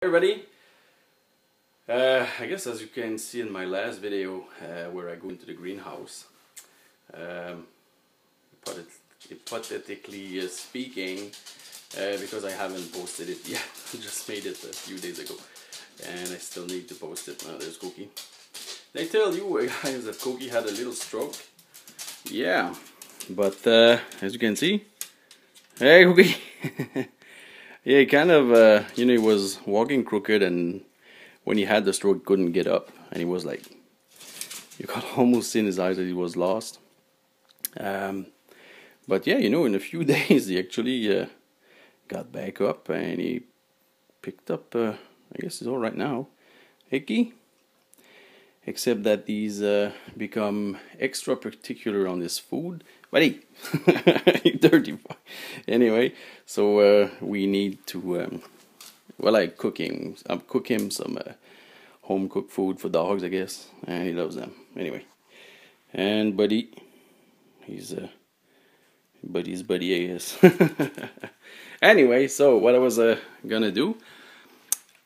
Everybody, I guess as you can see in my last video where I go into the greenhouse, hypothetically speaking, because I haven't posted it yet. I just made it a few days ago and I still need to post it. Now there's Cookie. They tell you guys that Cookie had a little stroke. Yeah, but as you can see, hey Cookie. Yeah, he kind of, he was walking crooked, and when he had the stroke, couldn't get up, and he was like, you could almost see in his eyes that he was lost. But yeah, in a few days, he actually got back up, and he picked up, I guess he's all right now, Hickey. Except that he's become extra particular on his food. But hey, dirty boy. Anyway, so we need to, I cook him some home cooked food for dogs, I guess, and he loves them. Anyway, and Buddy, he's Buddy's buddy, I guess. Anyway, so what I was gonna do,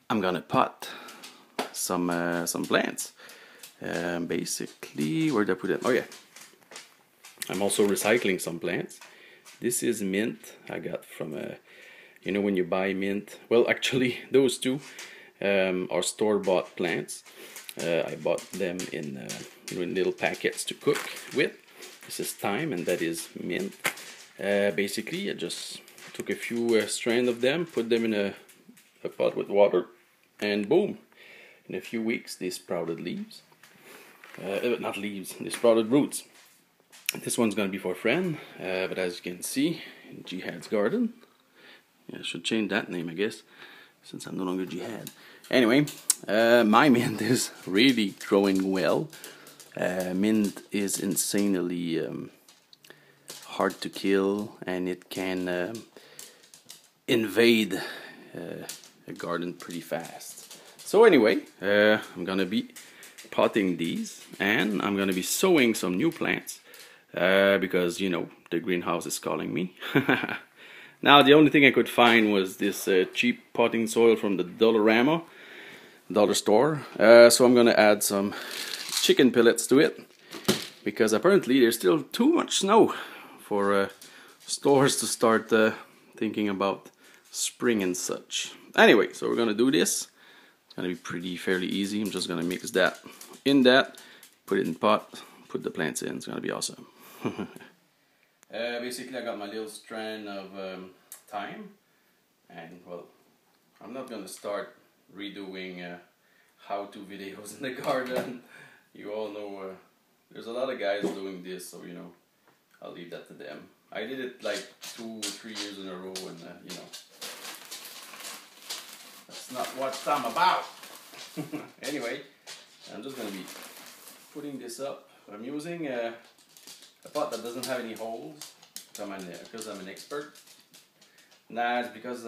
I'm gonna pot some plants. Basically, where did I put it? Oh yeah, I'm also recycling some plants. This is mint I got from when you buy mint. Well, actually, those two are store-bought plants. I bought them in little packets to cook with. This is thyme, and that is mint. Basically, I just took a few strands of them, put them in a pot with water, and boom! In a few weeks, they sprouted leaves. Not leaves, they sprouted roots. This one's gonna be for a friend, but as you can see, in Jihad's garden. Yeah, I should change that name, I guess, since I'm no longer Jihad. Anyway, my mint is really growing well. Mint is insanely hard to kill, and it can invade a garden pretty fast. So anyway, I'm gonna be potting these, and I'm gonna be sowing some new plants because the greenhouse is calling me. Now the only thing I could find was this cheap potting soil from the dollar store, so I'm gonna add some chicken pellets to it, because apparently there's still too much snow for stores to start thinking about spring and such. Anyway, so we're gonna do this. It's gonna be fairly easy. I'm just gonna mix that in that, put it in pot, put the plants in. It's gonna be awesome. Basically, I got my little strand of thyme, and well, I'm not gonna start redoing how-to videos in the garden. You all know there's a lot of guys doing this, so I'll leave that to them. I did it like 2 or 3 years in a row, and that's not what I'm about. Anyway, I'm just going to be putting this up. I'm using a pot that doesn't have any holes because I'm an expert. Nah, it's because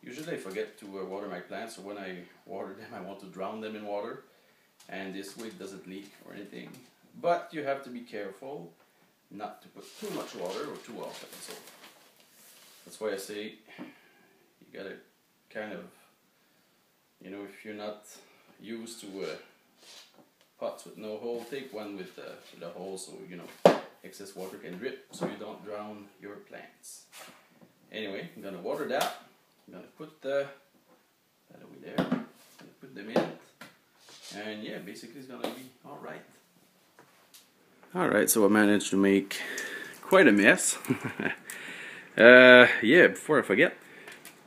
usually I forget to water my plants, so when I water them I want to drown them in water, and this way it doesn't leak or anything. But you have to be careful not to put too much water or too often. So that's why I say you gotta kind of, if you're not used to pots with no hole, take one with a hole, so excess water can drip, so you don't drown your plants. Anyway, I'm gonna water that. I'm gonna put that over there. I'm gonna put them in, and yeah, basically it's gonna be all right. Alright, so I managed to make quite a mess. Yeah, before I forget,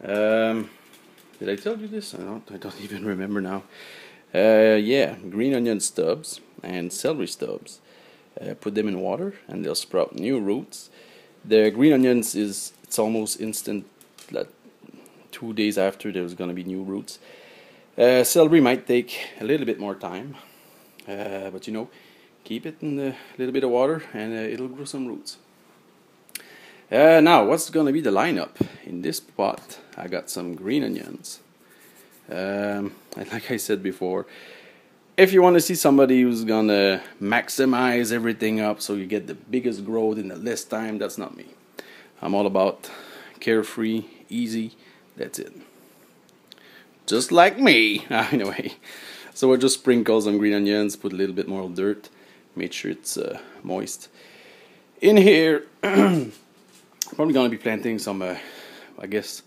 did I tell you this? I don't even remember now. Yeah, green onion stubs and celery stubs. Put them in water and they'll sprout new roots. The green onions it's almost instant. Like 2 days after there's gonna be new roots. Celery might take a little bit more time, but keep it in a little bit of water and it'll grow some roots. Now, what's going to be the lineup? In this pot, I got some green onions. And like I said before, if you want to see somebody who's going to maximize everything up so you get the biggest growth in the less time, that's not me. I'm all about carefree, easy, that's it. just like me. Anyway, so I just sprinkle some green onions, put a little bit more dirt, make sure it's moist. In here, probably gonna be planting some, I guess,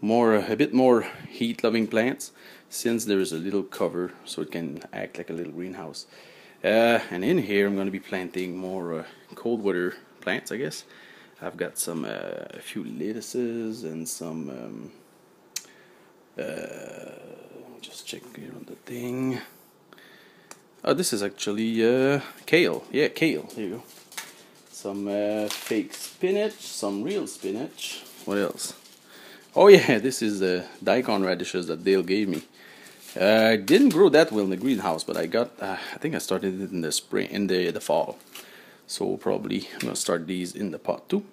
a bit more heat-loving plants, since there is a little cover, so it can act like a little greenhouse. And in here, I'm gonna be planting more cold weather plants, I guess. I've got some a few lettuces and some. Just check here on the thing. Oh, this is actually kale. Yeah, kale. Here you go. Some fake spinach, some real spinach. What else? Oh yeah, this is the daikon radishes that Dale gave me. Didn't grow that well in the greenhouse, but I got. I think I started it in the spring, in the fall. So probably I'm gonna start these in the pot too.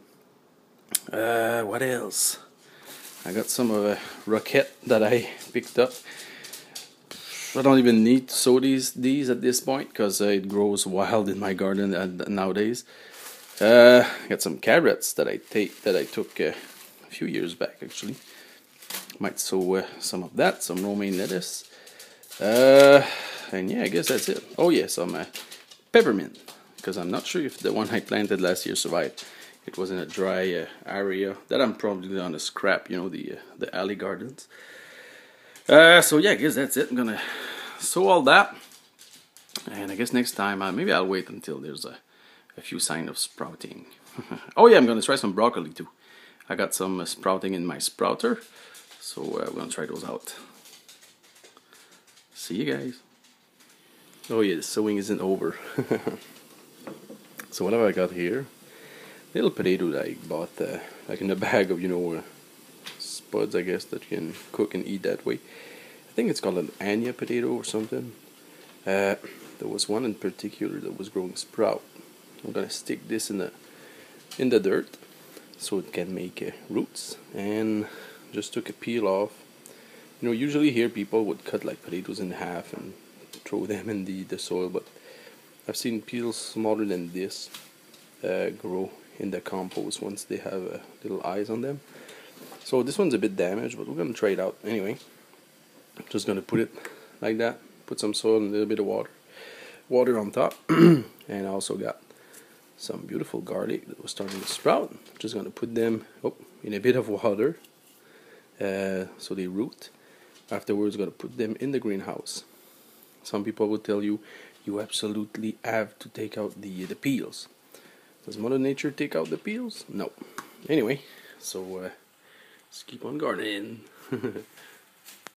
What else? I got some roquette that I picked up. I don't even need to sow these at this point because it grows wild in my garden nowadays. Got some carrots that I took a few years back actually. Might sow some of that, some romaine lettuce. And yeah, I guess that's it. Oh yeah, some peppermint, because I'm not sure if the one I planted last year survived. It was in a dry area that I'm probably gonna scrap, you know, the alley gardens. So yeah, I guess that's it. I'm gonna sow all that, and I guess next time maybe I'll wait until there's a few signs of sprouting. Oh yeah, I'm gonna try some broccoli too. I got some sprouting in my sprouter, so we're gonna try those out. See you guys. Oh yeah, the sowing isn't over. So what have I got here? Little potato that I bought, like in a bag of, you know, spuds, I guess, that you can cook and eat that way. I think it's called an Anya potato or something. There was one in particular that was growing sprout. I'm gonna stick this in the dirt so it can make roots, and just took a peel off. You know, usually here people would cut like potatoes in half and throw them in the soil, but I've seen peels smaller than this grow in the compost once they have little eyes on them. So this one's a bit damaged, but we're gonna try it out anyway. I'm just gonna put it like that, put some soil and a little bit of water on top. And I also got some beautiful garlic that was starting to sprout. I'm just gonna put them in a bit of water so they root. Afterwards, gonna put them in the greenhouse. Some people will tell you absolutely have to take out the peels. Does Mother Nature take out the peels? No. Anyway, so let's keep on gardening.